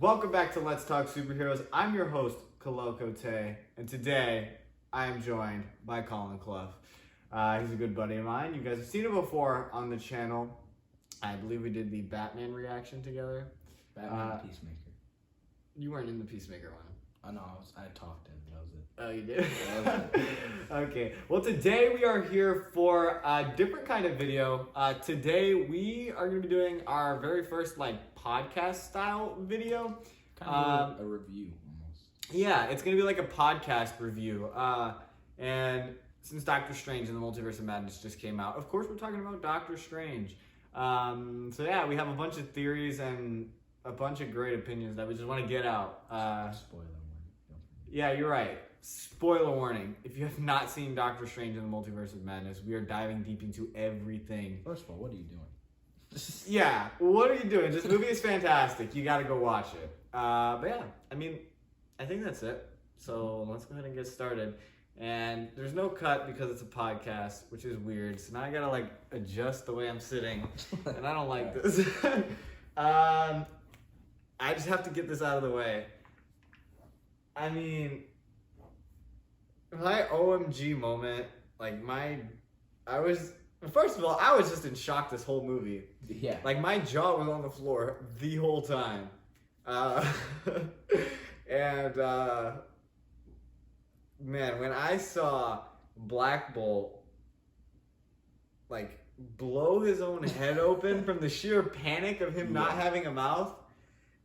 Welcome back to Let's Talk Superheroes. I'm your host, Kalel, and today I am joined by Colin and Collin. He's a good buddy of mine. You guys have seen him before on the channel. I believe we did the Batman reaction together. Batman Peacemaker. You weren't in the Peacemaker one. Oh no, I talked to him. That was it. Oh, you did? Okay. Well, today we are here for a different kind of video. Today we are going to be doing our very first podcast style video. Kind of a review almost. Yeah, it's going to be like a podcast review. And since Doctor Strange and the Multiverse of Madness just came out, of course we're talking about Doctor Strange. So yeah, we have a bunch of theories and a bunch of great opinions that we just want to get out. Spoiler warning. Yeah, you're right. Spoiler warning. If you have not seen Doctor Strange and the Multiverse of Madness, we are diving deep into everything. First of all, what are you doing? Yeah, what are you doing? This movie is fantastic. You got to go watch it. But yeah, I mean, I think that's it. So let's go ahead and get started. And there's no cut because it's a podcast, which is weird. So now I gotta adjust the way I'm sitting, and I don't like this. I just have to get this out of the way. I mean, my OMG moment, first of all, I was just in shock this whole movie. Yeah. My jaw was on the floor the whole time. Man, when I saw Black Bolt, blow his own head open from the sheer panic of him not having a mouth,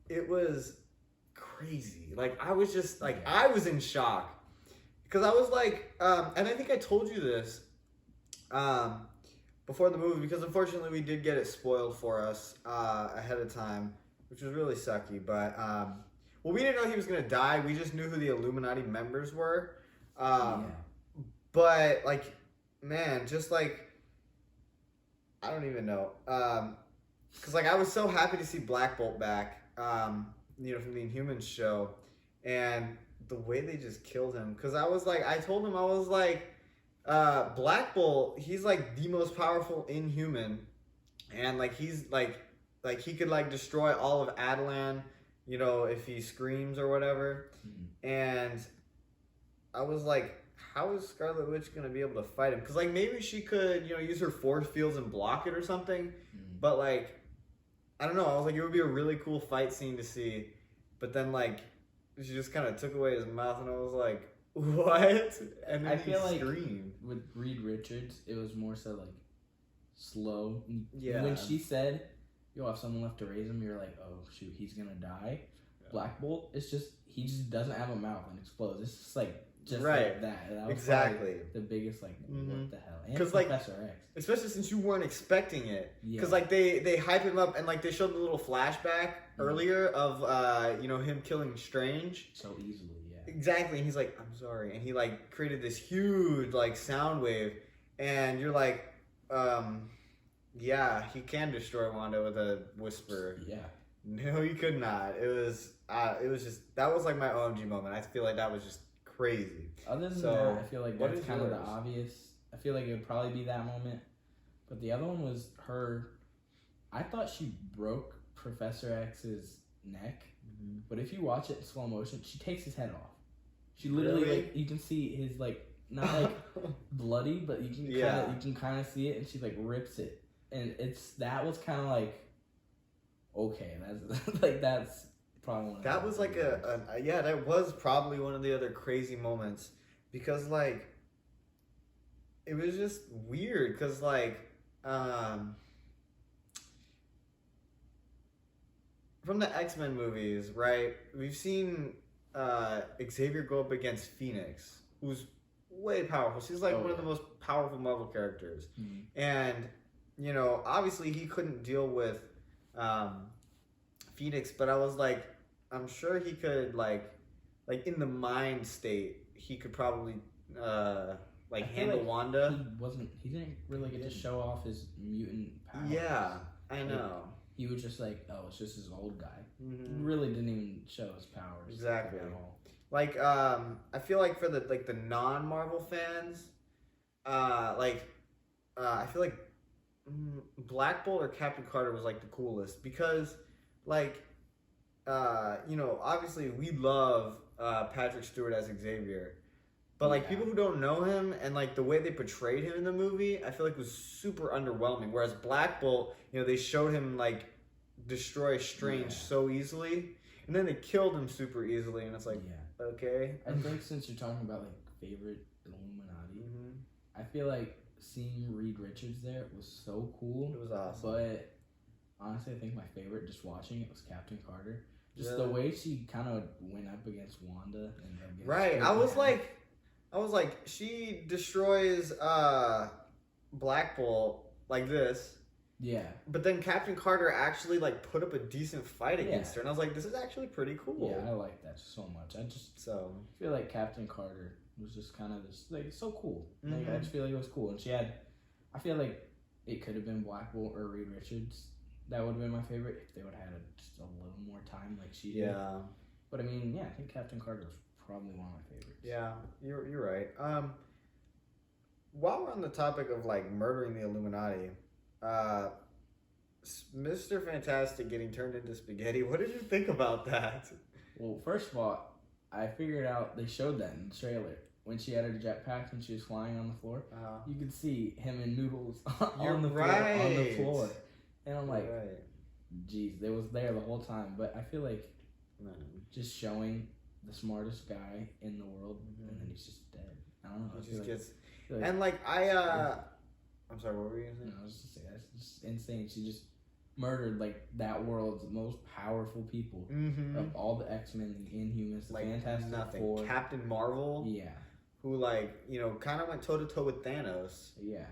it was crazy. I was just, I was in shock. Because I was and I think I told you this before the movie, because unfortunately we did get it spoiled for us ahead of time, which was really sucky. But, we didn't know he was going to die. We just knew who the Illuminati members were. But, man, just, I don't even know. Because, I was so happy to see Black Bolt back, from the Inhumans show. And the way they just killed him. Because I was I told him, I was Black Bolt, he's, the most powerful Inhuman. And, he's, he could, destroy all of Attilan, if he screams or whatever. Mm-hmm. And I was how is Scarlet Witch going to be able to fight him? Because, maybe she could, use her force fields and block it or something. Mm-hmm. But, I don't know. I was it would be a really cool fight scene to see. But then, she just kind of took away his mouth, and I was what? And then I feel screamed. With Reed Richards, it was more so, slow. Yeah. When she said, you'll have someone left to raise him, you're oh, shoot, he's going to die. Yeah. Black Bolt, it's just, he just doesn't have a mouth and explodes. It's just right. That was exactly the biggest what the hell. And Professor X, especially since you weren't expecting it, because yeah. they hype him up, and they showed the little flashback earlier of him killing Strange so easily. Yeah, exactly. And he's I'm sorry, and he created this huge sound wave, and you're yeah, he can destroy Wanda with a whisper. Yeah. No, he could not. It was just, that was my OMG moment. I feel that was just crazy. Other than that, I feel that's kind of the obvious. I feel it would probably be that moment. But the other one was her. I thought she broke Professor X's neck. Mm-hmm. But if you watch it in slow motion, she takes his head off. She literally, you can see his, not bloody, but you can kind of see it, and she, rips it. And that was kind of okay, that's probably one of that was that was probably one of the other crazy moments, because it was just weird, because from the XMen movies, right, we've seen Xavier go up against Phoenix, who's way powerful. She's one of the most powerful Marvel characters. Mm-hmm. And obviously he couldn't deal with Phoenix, but I was I'm sure he could in the mind state, he could probably handle Wanda. He didn't really get to show off his mutant powers. Yeah, I know. He was just it's just his old guy. Mm-hmm. He really didn't even show his powers. Exactly. At all. I feel for the non-Marvel fans, I feel Black Bolt or Captain Carter was the coolest, because obviously we love Patrick Stewart as Xavier. But, like, people who don't know him and, like, the way they portrayed him in the movie, I feel like was super underwhelming. Whereas Black Bolt, they showed him, like, destroy Strange so easily. And then they killed him super easily. And it's like, okay. I think since you're talking about, like, favorite Illuminati, I feel like seeing Reed Richards there was so cool. It was awesome. But, honestly, I think my favorite, just watching it, was Captain Carter. Just the way she kind of went up against Wanda. And right. I was like, she destroys Black Bolt like this. Yeah. But then Captain Carter actually, like, put up a decent fight against her. And I was like, this is actually pretty cool. Yeah, I like that so much. I feel like Captain Carter was just kind of just, like, so cool. Like, I just feel like it was cool. And I feel like it could have been Black Bolt or Reed Richards. That would have been my favorite if they would have had just a little more time like she did. Yeah. But, I mean, I think Captain Carter was probably one of my favorites. Yeah, you're right. While we're on the topic of, like, murdering the Illuminati, Mr. Fantastic getting turned into spaghetti, what did you think about that? Well, first of all, I figured out they showed that in the trailer. When she had her jetpack and she was flying on the floor, you could see him and Noodles on the floor. And I'm like, geez, they was there the whole time. But I feel like just showing the smartest guy in the world, and then he's just dead. I don't know. I'm sorry, what were you going to say? No, I was just saying, that's just insane. She just murdered, like, that world's most powerful people. Of all the X-Men, the Inhumans, the Fantastic Four. Captain Marvel. Yeah. Who, like, kind of went toe-to-toe with Thanos. Yeah.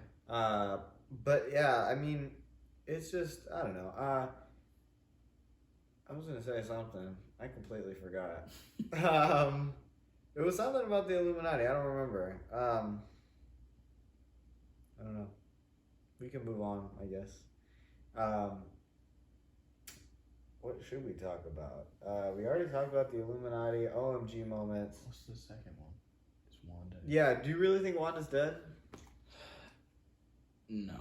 But, yeah, I mean, it's just, I don't know. I was going to say something. I completely forgot. It was something about the Illuminati. I don't remember. I don't know. We can move on, I guess. What should we talk about? We already talked about the Illuminati, OMG moments. What's the second one? It's Wanda. Yeah, do you really think Wanda's dead? No.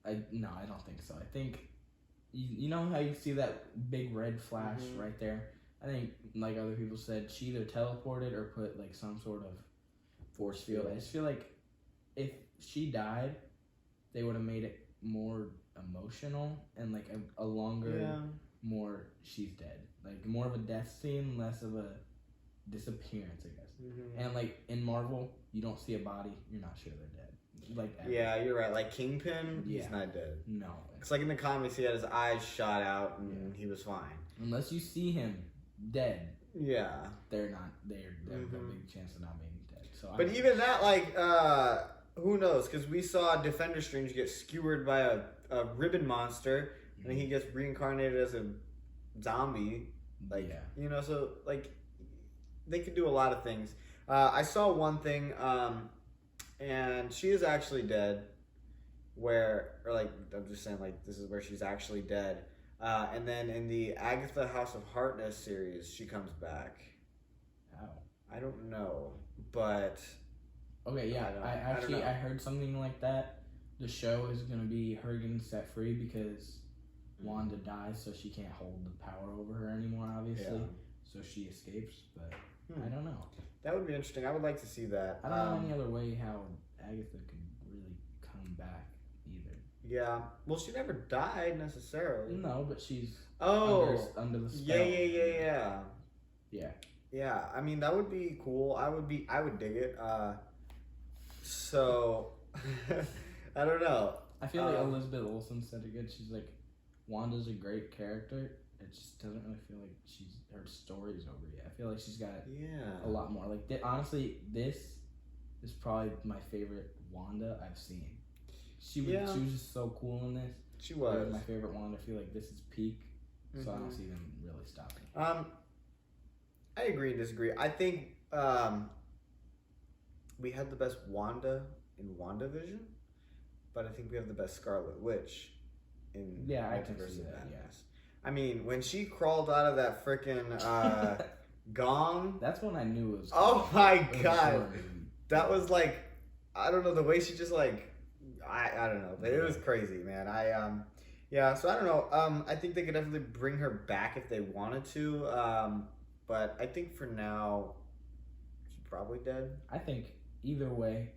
I don't think so. I think, you know how you see that big red flash right there? I think, like other people said, she either teleported or put, like, some sort of force field. I just feel like if she died, they would have made it more emotional and, like, a longer, more she's dead. Like, more of a death scene, less of a disappearance, I guess. And, like, in Marvel, you don't see a body, you're not sure they're dead. Like, ever. Yeah, you're right. Like, Kingpin, he's not dead. No. It's like in the comics, he had his eyes shot out and he was fine. Unless you see him dead. Yeah. They're not, they're a big chance of not being dead. So but even that, like, who knows? Because we saw Defender Strange get skewered by a ribbon monster, and he gets reincarnated as a zombie. Like, so, like, they could do a lot of things. I saw one thing, and she is actually dead, I'm just saying, like, this is where she's actually dead. And then in the Agatha House of Harkness series, she comes back. How? I don't know, but... Okay, yeah, I heard something like that. The show is going to be her getting set free because Wanda dies, so she can't hold the power over her anymore, obviously. Yeah. So she escapes, but I don't know. That would be interesting. I would like to see that. I don't know any other way how Agatha could really come back either. Yeah. Well, she never died necessarily. No, but she's under the spell. Yeah. Yeah. Yeah. I mean, that would be cool. I would dig it. So, I don't know. I feel like Elizabeth Olsen said it good. She's like, Wanda's a great character. It just doesn't really feel like her story's over yet. I feel like she's got a lot more. Like, honestly, this is probably my favorite Wanda I've seen. She was just so cool in this. She was. My favorite Wanda. I feel like this is peak, so I don't see them really stopping. I agree and disagree. I think we had the best Wanda in WandaVision, but I think we have the best Scarlet Witch in Multiverse of Madness. I mean, when she crawled out of that freaking gong. That's when I knew it was. Oh my god. That was like, I don't know, the way she just like, I don't know, but it was crazy, man. Yeah, so I don't know. I think they could definitely bring her back if they wanted to. But I think for now, she's probably dead. I think either way,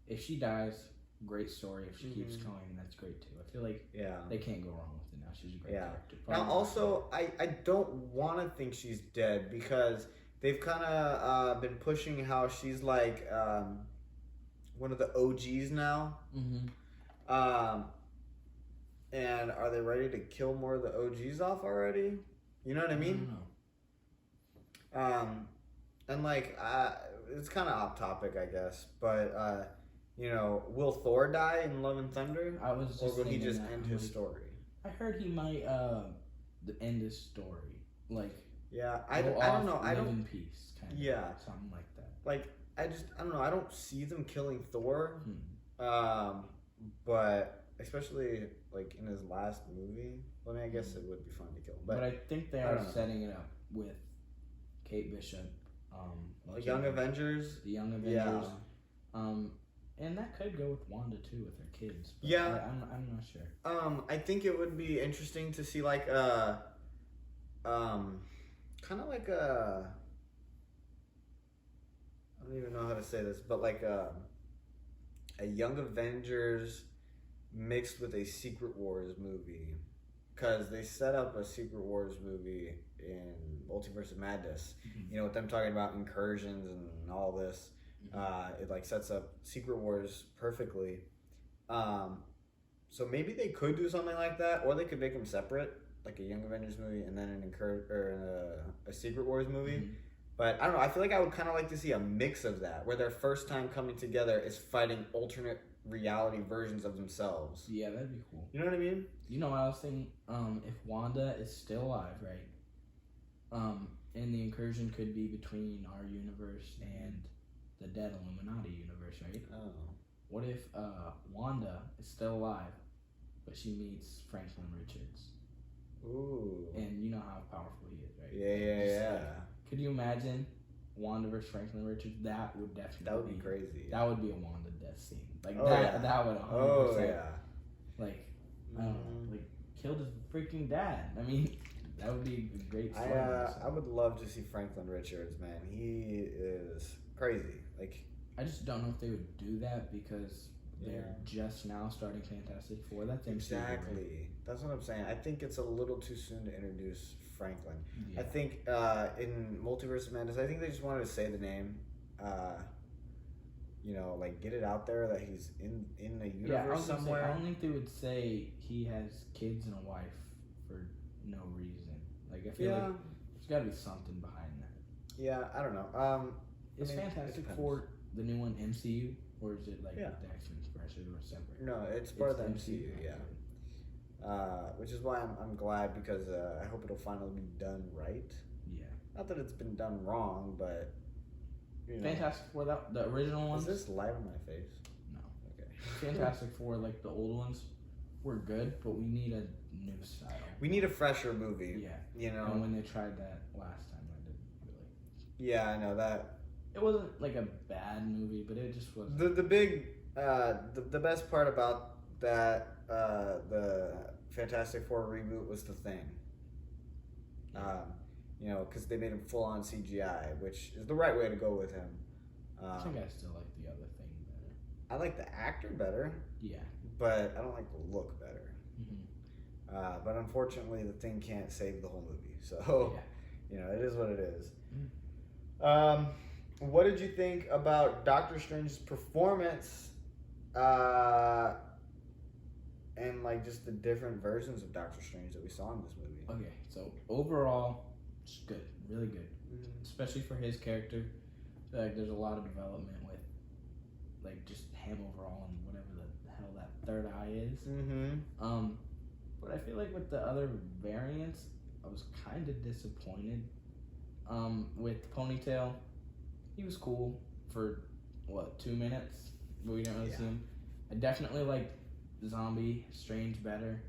if she dies, great story. If she keeps going, that's great too. I feel like they can't go wrong with it now. She's a great character. Now, also, I don't want to think she's dead because they've kind of been pushing how she's like one of the OGs now. And are they ready to kill more of the OGs off already? You know what I mean? And like, it's kind of off topic, I guess, but will Thor die in Love and Thunder? I was just or will he just that. end his story? I heard he might end his story. Like, I don't know. I don't in peace, kind of. Something like that. Like, I don't know. I don't see them killing Thor. But especially like in his last movie. Well, I mean, I guess it would be fun to kill him. But I think they are setting it up with Kate Bishop. The Young Avengers. The Young Avengers. And that could go with Wanda too, with her kids. But I'm not sure. I think it would be interesting to see like kind of like a. I don't even know how to say this, but like a Young Avengers mixed with a Secret Wars movie, because they set up a Secret Wars movie in Multiverse of Madness. With them talking about incursions and all this, it like sets up Secret Wars perfectly. So maybe they could do something like that, or they could make them separate, like a Young Avengers movie and then a Secret Wars movie. But I don't know. I feel like I would kind of like to see a mix of that, where their first time coming together is fighting alternate reality versions of themselves. Yeah, that'd be cool. You know what I mean? You know what I was thinking? If Wanda is still alive, right? And the incursion could be between our universe and the dead Illuminati universe, right? Oh. What if Wanda is still alive, but she meets Franklin Richards? Ooh. And you know how powerful he is, right? Yeah. Could you imagine Wanda versus Franklin Richards? That would definitely That would be crazy. That would be a Wanda death scene. Like that would 100%. Oh yeah. Like I don't know, like killed his freaking dad. I mean, that would be a great story. I would love to see Franklin Richards, man. He is crazy. Like, I just don't know if they would do that because they're just now starting Fantastic Four. That's exactly. Right? That's what I'm saying. I think it's a little too soon to introduce Franklin. Yeah. I think in Multiverse of Madness, I think they just wanted to say the name. Like get it out there that he's in the universe somewhere. I don't think they would say he has kids and a wife for no reason. Like I feel like there's got to be something behind that. Yeah, I don't know. Is Fantastic Four the new one MCU or is it like the X-Men spreadsheet or separate? No, it's part of the MCU. Which is why I'm glad because I hope it'll finally be done right. Yeah. Not that it's been done wrong, but. Fantastic Four, the original ones. Is this live on my face? No. Okay. Fantastic Four, like the old ones, were good, but we need a new style. We need a fresher movie. Yeah. And when they tried that last time, I didn't really. Yeah, I know that. It wasn't like a bad movie, but it just wasn't. The big, the best part about that, the Fantastic Four reboot was the Thing. Because they made him full on CGI, which is the right way to go with him. I think I still like the other Thing better. I like the actor better. Yeah. But I don't like the look better. But unfortunately, the Thing can't save the whole movie. So, it is what it is. What did you think about Doctor Strange's performance? And like just the different versions of Doctor Strange that we saw in this movie. Okay, so overall, it's good, really good, especially for his character. Like, there's a lot of development with, like, just him overall and whatever the hell that third eye is. But I feel like with the other variants, I was kind of disappointed. With Ponytail, he was cool for 2 minutes, but we didn't really see him. I definitely liked Zombie Strange better,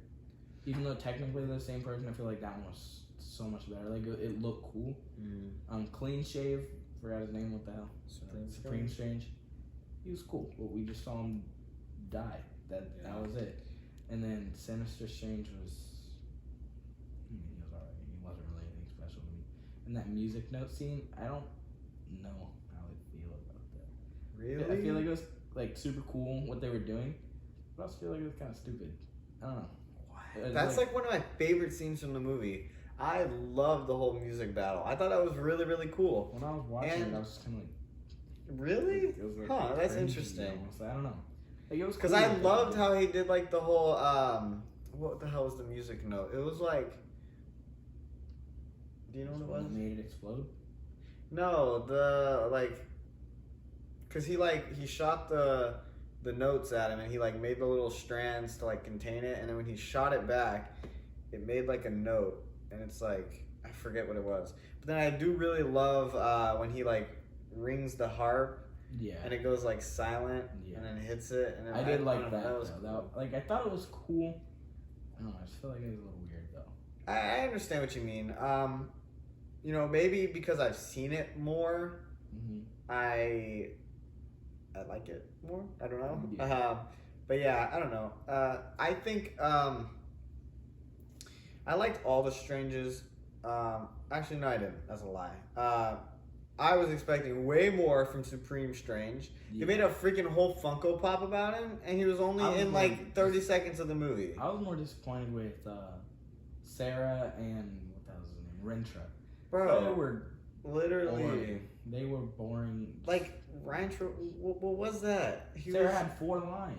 even though technically they're the same person. I feel like that one was so much better. Like it looked cool. Clean Shave, forgot his name. What the hell? Supreme Strange. He was cool, but we just saw him die. That was it. And then Sinister Strange was. He was alright. He wasn't really anything special to me. And that music note scene, I don't know how I feel about that. Really? I feel like it was like super cool what they were doing, but I also feel like it was kind of stupid. I don't know. That's like one of my favorite scenes from the movie. I love the whole music battle. I thought that was really, really cool. When I was watching it, I was just kind of like, really? It was like huh, that's cringy interesting. almost. I don't know. Like it was because cool, I loved how he did like the whole what the hell was the music note? It was like, do you know what it was? Made it explode. No, the like, cause he shot the notes at him and he like made the little strands to like contain it, and then when he shot it back, it made like a note, and it's like I forget what it was. But then I do really love when he like rings the harp. Yeah. And it goes like silent, Yeah. And then hits it. And then I did like that. That was cool. Like I thought it was cool. I don't know. I just feel like it was a little weird though. I understand what you mean. You know, maybe because I've seen it more, I like it more. I don't know. Yeah. But yeah, I don't know. I think I liked all the Stranges. Actually, no, I didn't. That's a lie. I was expecting way more from Supreme Strange. Yeah. They made a freaking whole Funko Pop about him, and he was only in like 30 seconds of the movie. I was more disappointed with Sarah and what the hell was his name? Rentra. Bro, They were literally boring. They were boring. Like Rentra, what was that? Sarah had 4 lines.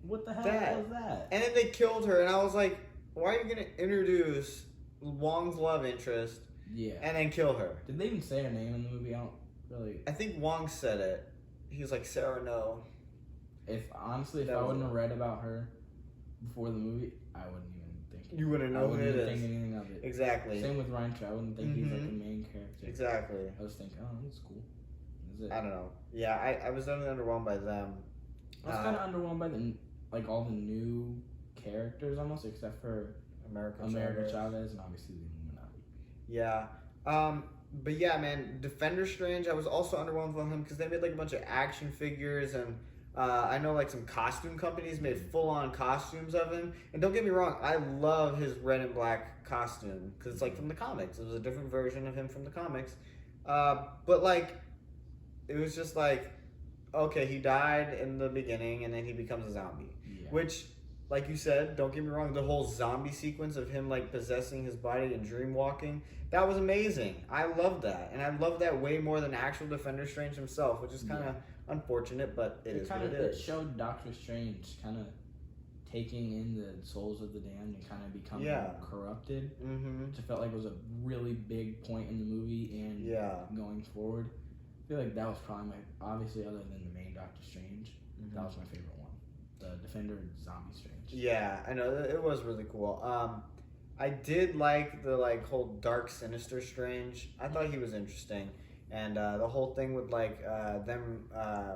What the hell was that? And then they killed her, and I was like, why are you gonna introduce Wong's love interest? Yeah. And then kill her. Did they even say her name in the movie? I don't really. I think Wong said it. He was like, Sarah, no. If I wouldn't have read about her before the movie, I wouldn't even think. You wouldn't know who it is. Think anything of it. Exactly. Same with Ryan Trout. I wouldn't think he's like the main character. Exactly. I was thinking, oh, that's cool. That's it. I don't know. Yeah, I was definitely underwhelmed by them. I was kind of underwhelmed by all the new characters almost, except for America Chavez and obviously the Illuminati. Yeah. But yeah, man, Defender Strange, I was also underwhelmed with him because they made like a bunch of action figures, and I know like some costume companies made full-on costumes of him. And don't get me wrong, I love his red and black costume because it's like from the comics. It was a different version of him from the comics. But like, it was just like, okay, he died in the beginning and then he becomes a zombie. Yeah. Which, like you said, don't get me wrong, the whole zombie sequence of him like possessing his body and dream walking, that was amazing. I love that. And I love that way more than actual Defender Strange himself, which is kind of unfortunate, but it is what it is. It showed Doctor Strange kind of taking in the souls of the damned and kind of becoming corrupted. Which I felt like was a really big point in the movie and going forward. I feel like that was probably obviously other than the main Doctor Strange, that was my favorite one. The Defender Zombie Strange. Yeah, I know, it was really cool. I did like the whole dark, sinister Strange. I thought he was interesting. And the whole thing with them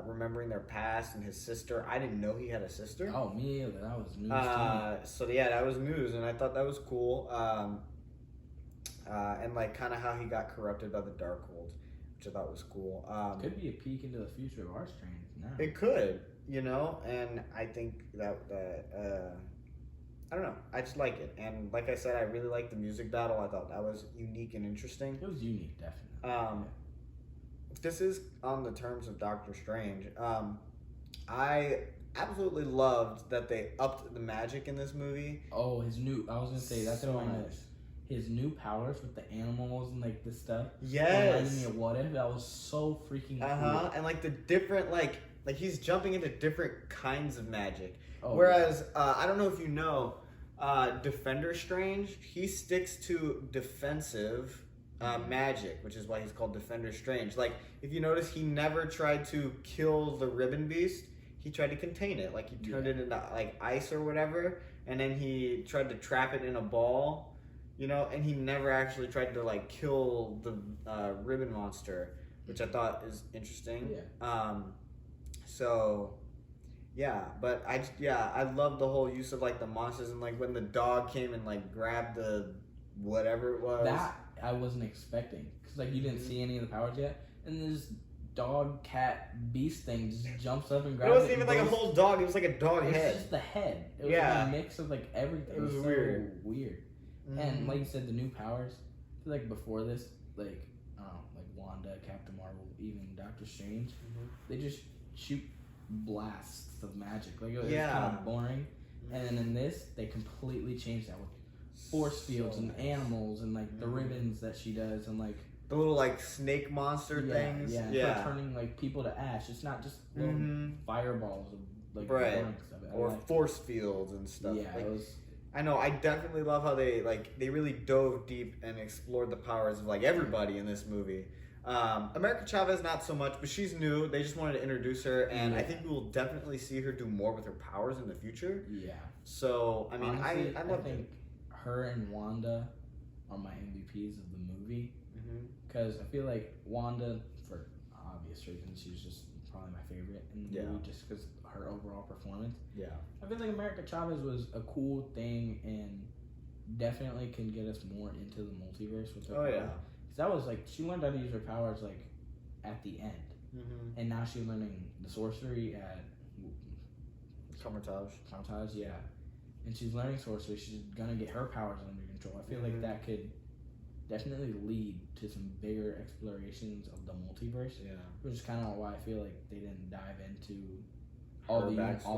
remembering their past and his sister. I didn't know he had a sister. Oh, me either. That was news to me. So yeah, that was news, and I thought that was cool. And kind of how he got corrupted by the Darkhold, which I thought was cool. Could be a peek into the future of our Strange now. It could, and I think that I don't know. I just like it, and like I said, I really liked the music battle. I thought that was unique and interesting. It was unique, definitely. This is on the terms of Doctor Strange. I absolutely loved that they upped the magic in this movie. Oh, I was gonna say that's so what I know. nice. His new powers with the animals and this stuff. Yes. Reminded me of What If. That was so freaking cool. And the different he's jumping into different kinds of magic. Oh, whereas I don't know if you know, Defender Strange, he sticks to defensive magic, which is why he's called Defender Strange. If you notice, he never tried to kill the Ribbon Beast. He tried to contain it. He turned it into ice or whatever, and then he tried to trap it in a ball. And he never actually tried to kill the ribbon monster, which I thought is interesting. Yeah. So, yeah, but I love the whole use of the monsters and when the dog came and grabbed the whatever it was. That I wasn't expecting because you didn't see any of the powers yet, and this dog, cat, beast thing just jumps up and It grabs it. wasn't even like a whole dog. It was like a dog It head. was just the head. It was Yeah. like a mix of like everything. It was so weird. And like you said, the new powers. I feel like before this, like like Wanda, Captain Marvel, even Doctor Strange, they just shoot blasts of magic. Like it was kind of boring. And then in this, they completely changed that with force fields and animals and like the ribbons that she does and like the little like snake monster things. Her turning like people to ash. It's not just little fireballs of like stuff. Or force fields and stuff. Yeah, like, it was. I know. I definitely love how they really dove deep and explored the powers of like everybody in this movie. America Chavez not so much, but she's new. They just wanted to introduce her, and I think we will definitely see her do more with her powers in the future. Yeah. So I mean, honestly, I love think her and Wanda are my MVPs of the movie because I feel like Wanda, for obvious reasons, she's just probably my favorite in the movie just because her overall performance. Yeah. I feel like America Chavez was a cool thing and definitely can get us more into the multiverse with her. Oh yeah. Because that was like she learned how to use her powers like at the end, and now she's learning the sorcery at Carmitage, yeah. And she's learning sorcery. She's gonna get her powers under control. I feel like that could definitely lead to some bigger explorations of the multiverse. Yeah. Which is kind of why I feel like they didn't dive into all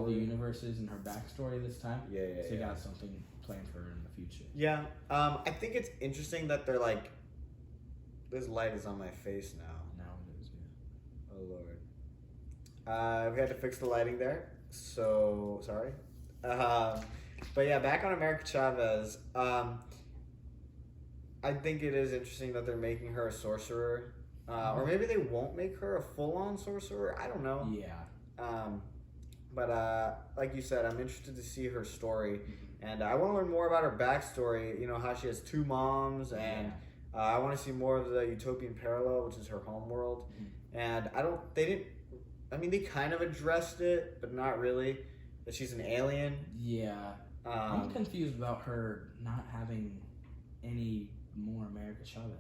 the universes and her backstory this time. Yeah. So they got something planned for her in the future. Yeah. I think it's interesting that they're like, this light is on my face now. Now it is. Yeah. Oh Lord. We had to fix the lighting there. So sorry. But yeah, back on America Chavez. I think it is interesting that they're making her a sorcerer, or maybe they won't make her a full-on sorcerer. I don't know. Yeah. But like you said, I'm interested to see her story, and I want to learn more about her backstory. You know, how she has two moms, and I want to see more of the utopian parallel, which is her homeworld. And they kind of addressed it, but not really. That she's an alien. Yeah. I'm confused about her not having any more America Chavez.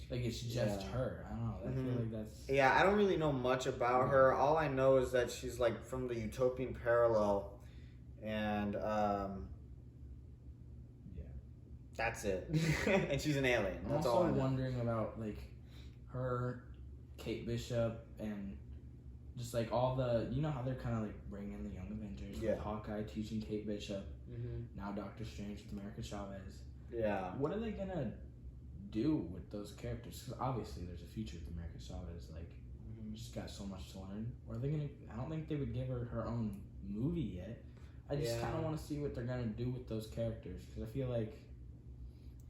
Like it's just her. I don't know. I feel like that's. Yeah, I don't really know much about her. All I know is that she's like from the utopian parallel, and that's it. And she's an alien. That's all I know. I'm also wondering about like her, Kate Bishop, and just like all the, you know how they're kind of like bringing in the Young Avengers with Hawkeye teaching Kate Bishop, now Doctor Strange with America Chavez. Yeah. What are they gonna do with those characters? Because obviously there's a future with America Chavez. Like, she's got so much to learn. Or are they gonna? I don't think they would give her her own movie yet. I just kind of want to see what they're gonna do with those characters because I feel like.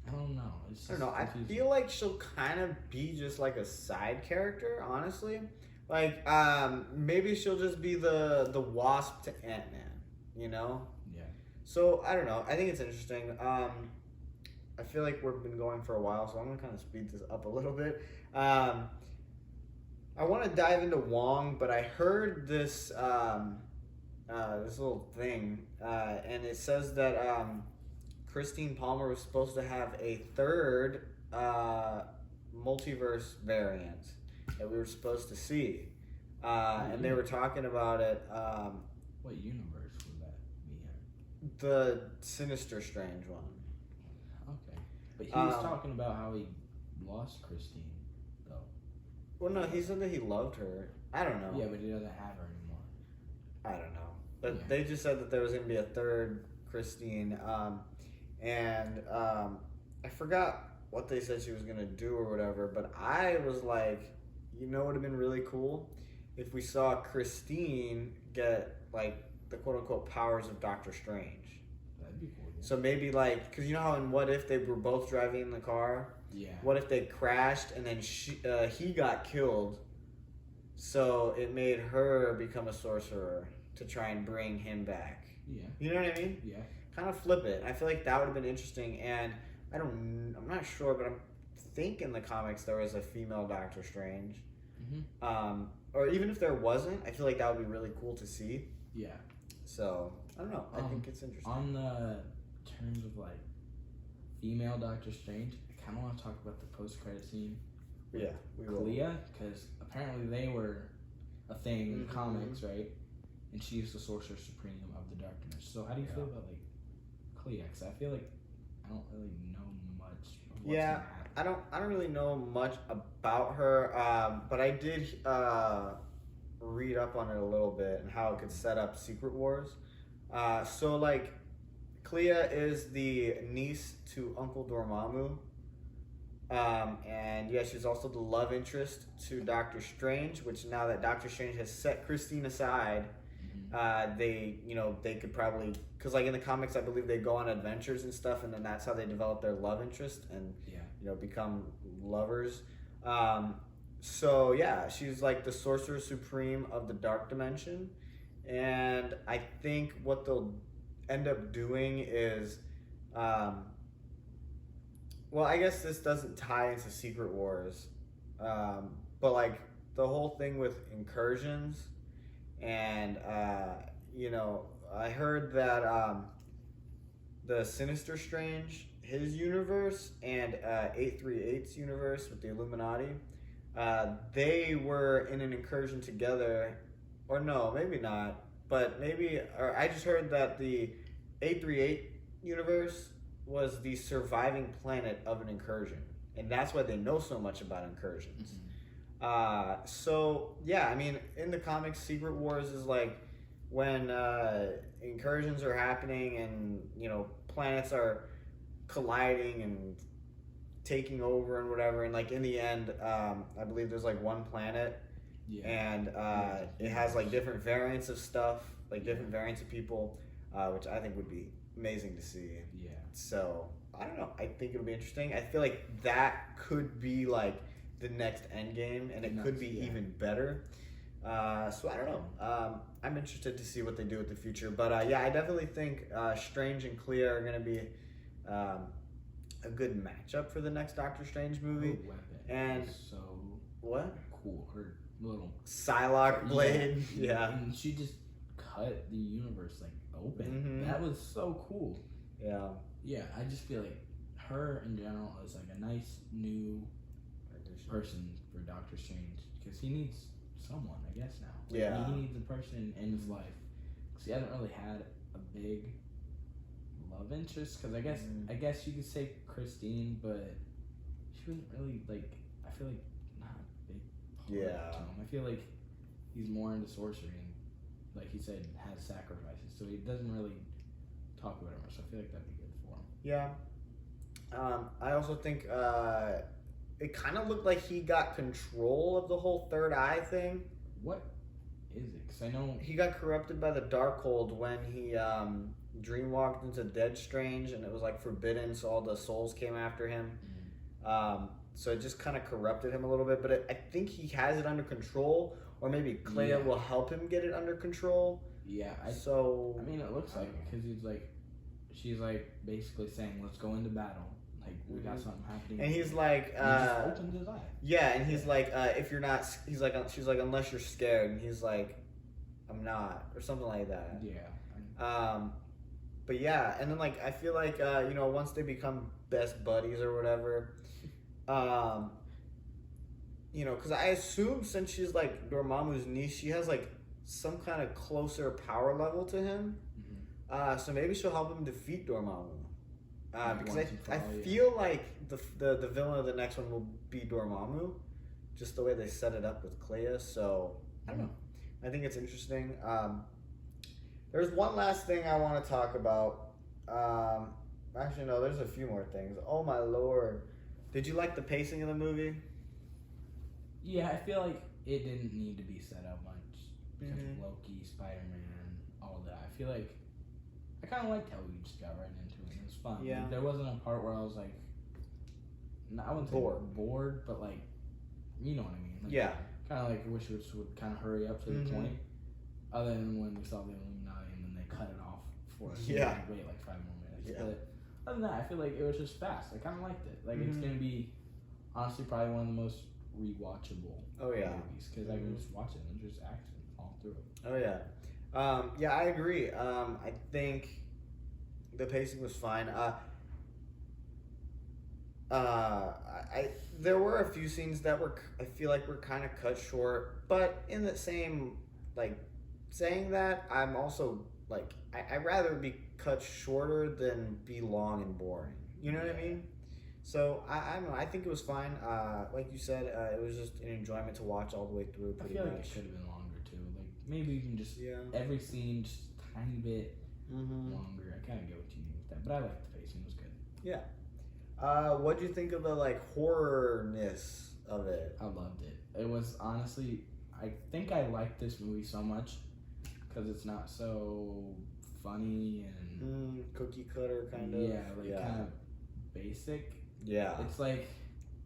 I don't know. It's just confusing. I feel like she'll kind of be just like a side character, honestly. Like, maybe she'll just be the Wasp to Ant-Man, you know? Yeah. So, I don't know. I think it's interesting. I feel like we've been going for a while, so I'm going to kind of speed this up a little bit. I want to dive into Wong, but I heard this this little thing, and it says that Christine Palmer was supposed to have a third multiverse variant that we were supposed to see. And they were talking about it. What universe would that be in? The Sinister Strange one. Okay. But he was talking about how he lost Christine, though. Well, no, he said that he loved her. I don't know. Yeah, but he doesn't have her anymore. I don't know. But they just said that there was going to be a third Christine. And I forgot what they said she was going to do or whatever, but I was like, you know what would have been really cool? If we saw Christine get, like, the quote-unquote powers of Doctor Strange. That'd be cool. Yeah. So maybe, like, because you know how in What If they were both driving in the car? Yeah. What if they crashed and then he got killed, so it made her become a sorcerer to try and bring him back? Yeah. You know what I mean? Yeah. Kind of flip it. I feel like that would have been interesting, and I'm not sure, but I think in the comics there was a female Doctor Strange. Or even if there wasn't, I feel like that would be really cool to see. Yeah. So, I don't know. I think it's interesting. On the terms of, like, female Doctor Strange, I kind of want to talk about the post-credit scene with we will. Clea, because apparently they were a thing in the comics, right? And she's the Sorcerer Supreme of the Dark Dimension. So how do you feel about like Clea? Because I feel like I don't really know much of what's gonna happen. I don't really know much about her, but I did read up on it a little bit and how it could set up Secret Wars. So like Clea is the niece to Uncle Dormammu. And yeah, she's also the love interest to Doctor Strange, which now that Doctor Strange has set Christine aside, they could probably, because like in the comics, I believe they go on adventures and stuff, and then that's how they develop their love interest and become lovers. So yeah, she's like the Sorcerer Supreme of the Dark Dimension, and I think what they'll end up doing is, well, I guess this doesn't tie into Secret Wars, but like the whole thing with incursions, and I heard that the Sinister Strange, his universe, and 838's universe with the Illuminati, they were in an incursion together, or no, maybe not, but maybe, or I just heard that the 838 universe was the surviving planet of an incursion, and that's why they know so much about incursions. So yeah, I mean, in the comics, Secret Wars is like when incursions are happening and planets are colliding and taking over and whatever, and like in the end, I believe there's like one planet, and it has like different variants of stuff, like different variants of people, which I think would be amazing to see. So I don't know. I think it'll be interesting. I feel like that could be like the next Endgame, and it could be even better. So I don't know. I'm interested to see what they do with the future. But I definitely think Strange and Clea are going to be a good matchup for the next Doctor Strange movie. And so what? Cool. Her little Psylocke blade. Yeah. And she just cut the universe like open. That was so cool. Yeah. Yeah, I just feel like her in general is like a nice new person for Doctor Strange, because he needs someone, I guess, now. Like, he needs a person in his life, because he hasn't really had a big love interest. Because I guess you could say Christine, but she wasn't really like, I feel like not a big part to him. I feel like he's more into sorcery and, like he said, has sacrifices, so he doesn't really talk about it much. So I feel like that'd be good for him. Yeah. I also think it kind of looked like he got control of the whole third eye thing. What is it? Because I know he got corrupted by the Darkhold when he dreamwalked into Dead Strange, and it was like forbidden, so all the souls came after him. So it just kind of corrupted him a little bit, but I think he has it under control, or maybe Clea will help him get it under control. Yeah. I mean, it looks like it, because she's like basically saying, "Let's go into battle. Like we got something happening." And he's like, he just opens his eye. Yeah, and he's like, if you're not, she's like, unless you're scared, and he's like, I'm not, or something like that. Yeah. But yeah, and then like I feel like once they become best buddies or whatever, because I assume since she's like Dormammu's niece, she has like some kind of closer power level to him. So maybe she'll help him defeat Dormammu. Because I feel like the villain of the next one will be Dormammu, just the way they set it up with Clea. So I don't know. I think it's interesting. There's one last thing I want to talk about. Actually, no, there's a few more things. Oh my lord. Did you like the pacing of the movie? Yeah, I feel like it didn't need to be set up much because of Loki, Spider-Man, all that. I feel like I kind of liked how we just got right into it. It was fun. Yeah. Like, there wasn't a part where I was like, I wouldn't say bored, but like, you know what I mean? Like, yeah. Kind of like I wish it would kind of hurry up to the point. Other than when we saw the Illuminati and then they cut it off for us. Yeah. And wait like 5 more minutes. Yeah. But other than that, I feel like it was just fast. I kind of liked it. Like it's gonna be honestly probably one of the most rewatchable movies, because I can just watch it and just action all through it. Oh yeah. Yeah, I agree. I think the pacing was fine. there were a few scenes that I feel like were kind of cut short, but in the same, like, saying that, I'm also like, I'd rather be cut shorter than be long and boring. You know what I mean? So I don't know. I think it was fine. Like you said, it was just an enjoyment to watch all the way through. Pretty much. Like it should have been longer too. Like maybe even just every scene just a tiny bit longer. I kind of get what you mean with that, but I liked the pacing. It was good. Yeah. What do you think of the like horrorness of it? I loved it. It was honestly, I think I liked this movie so much because it's not so funny and cookie cutter kind of. Yeah, kind of basic. Yeah. It's like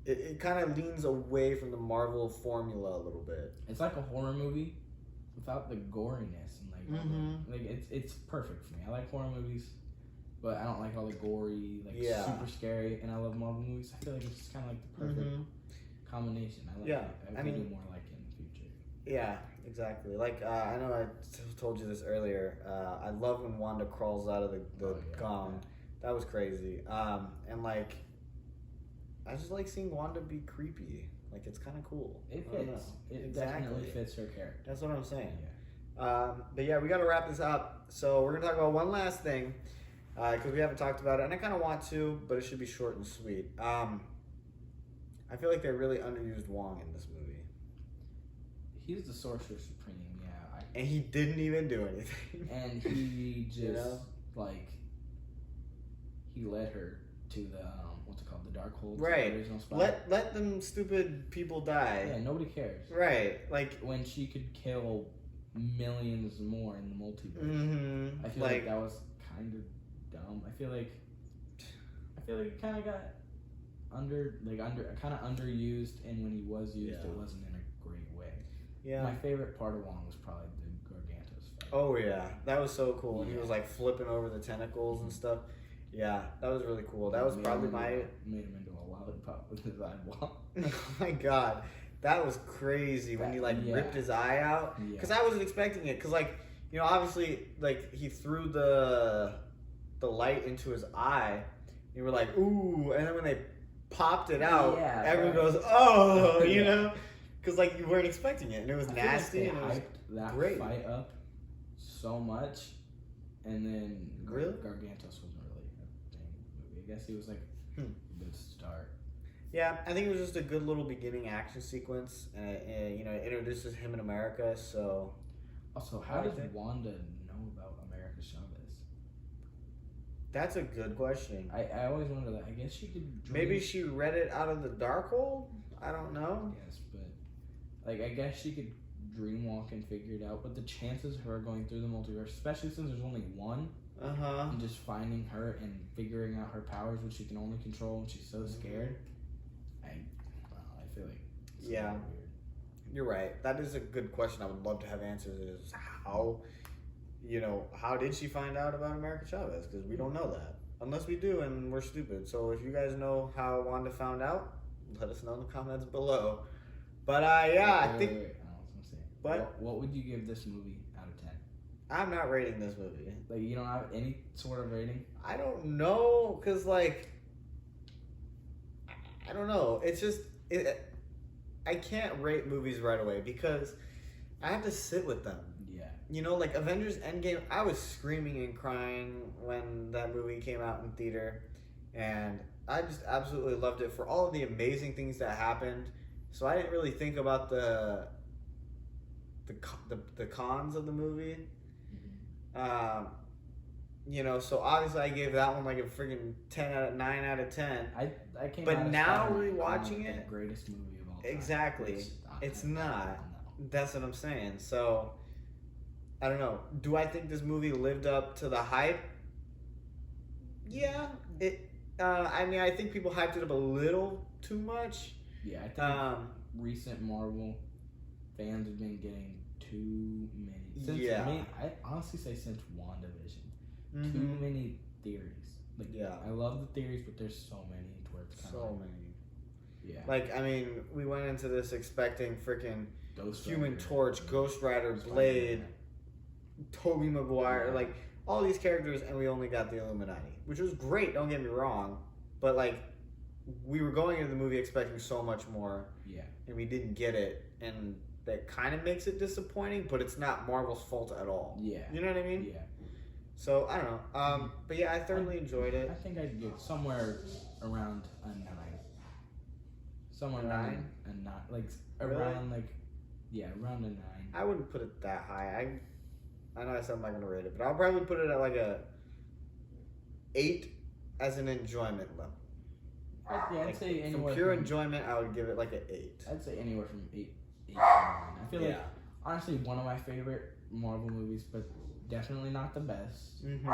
it kind of leans away from the Marvel formula a little bit. It's like a horror movie without the goriness and like it's perfect for me. I like horror movies, but I don't like all the gory, super scary. And I love Marvel movies. I feel like it's just kind of like the perfect combination. I like it. I do more like it in the future. Yeah, exactly. Like I know I told you this earlier. I love when Wanda crawls out of the gong. Yeah. That was crazy. And like, I just like seeing Wanda be creepy. Like, it's kind of cool. It fits. It definitely fits her character. That's what I'm saying. Yeah. But yeah, we got to wrap this up. So we're gonna talk about one last thing because we haven't talked about it, and I kind of want to, but it should be short and sweet. I feel like they really underused Wong in this movie. He's the Sorcerer Supreme, yeah. And he didn't even do anything. And he just he led her to the what's it called, the dark hold. Right. Let them stupid people die. Yeah, nobody cares. Right. Like when she could kill millions more in the multiverse. I feel like that was kind of dumb. I feel like it kind of got kind of underused, and when he was used, it wasn't in a great way. Yeah. My favorite part of Wong was probably the Gargantos fight. Oh yeah, that was so cool. And he was like flipping over the tentacles and stuff. Yeah, that was really cool. That was probably made him into a lollipop with his eyeball. Oh my god, that was crazy when he ripped his eye out. Because I wasn't expecting it. Because obviously he threw the light into his eye. You were like, ooh, and then when they popped it out, everyone goes, oh, you know, because you weren't expecting it, and it was nasty. And it was that great. Fight up so much, and then Gargantos wasn't really a thing movie. I guess he was a good start. Yeah, I think it was just a good little beginning action sequence, and it introduces him in America. So, also, how does Wanda know about America Chavez? That's a good question. I always wonder that. I guess she could maybe she read it out of the Darkhold. I don't know. Yes, but I guess she could dreamwalk and figure it out. But the chances of her going through the multiverse, especially since there's only one, and just finding her and figuring out her powers, which she can only control when she's so scared. I feel like it's weird. You're right. That is a good question. I would love to have answers. Is how did she find out about America Chavez? Because we don't know that. Unless we do, and we're stupid. So if you guys know how Wanda found out, let us know in the comments below. But I think. Wait. What would you give this movie out of 10? I'm not rating this movie. You don't have any sort of rating? I don't know, because I don't know. It's just I can't rate movies right away because I have to sit with them. Yeah. Avengers Endgame, I was screaming and crying when that movie came out in theater, and I just absolutely loved it for all of the amazing things that happened. So I didn't really think about the cons of the movie. So obviously I gave that one a friggin' 9 out of 10. I came but out now rewatching it, the greatest movie of all time. Exactly. It's not. That's what I'm saying. So I don't know. Do I think this movie lived up to the hype? Yeah. I think people hyped it up a little too much. Yeah, I think recent Marvel fans have been getting too many. I honestly say since WandaVision, too many theories. I love the theories, but there's so many to where it's kind of many. Yeah. We went into this expecting freaking Human Torch, Ghost Rider, Blade, Tobey Maguire, all these characters, and we only got the Illuminati, which was great. Don't get me wrong, but we were going into the movie expecting so much more. Yeah. And we didn't get it, and that kind of makes it disappointing, but it's not Marvel's fault at all. Yeah. You know what I mean? Yeah. So, I don't know. But yeah, I thoroughly enjoyed it. I think I'd get somewhere around a 9. Somewhere A around 9? a 9. Like, Really? around, like, yeah, around a 9. I wouldn't put it that high. I know I said I'm not going to rate it, but I'll probably put it at like a 8 as an enjoyment level. I'd say anywhere from pure enjoyment, I would give it like an 8. I'd say anywhere from 8 to 9. I feel Yeah. like, honestly, one of my favorite Marvel movies, but definitely not the best. Mm-hmm.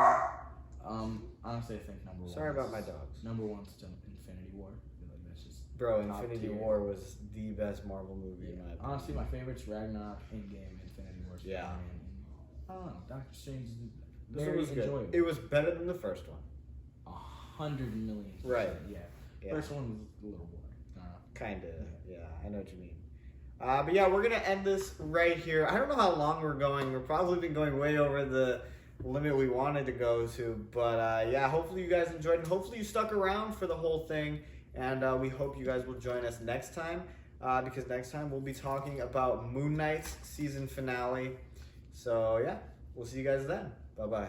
Honestly, I think number 1. Sorry about my dogs. Number 1's still Infinity War. I feel like that's just Bro, top Infinity tier. War was the best Marvel movie in my opinion. Honestly, my favorites: Ragnarok, Endgame, Infinity War, Yeah. Spider-Man, and I don't know. Doctor Strange is This very was good. enjoyable. It was better than the first one. 100 million. Right. Yeah. Yeah. First one was a little boring. Kinda. Yeah, I know what you mean. But yeah, we're gonna end this right here. I don't know how long we're going. We've probably been going way over the limit we wanted to go to. But yeah, hopefully you guys enjoyed it. Hopefully you stuck around for the whole thing. And we hope you guys will join us next time. Because next time we'll be talking about Moon Knight's season finale. So yeah, we'll see you guys then. Bye-bye.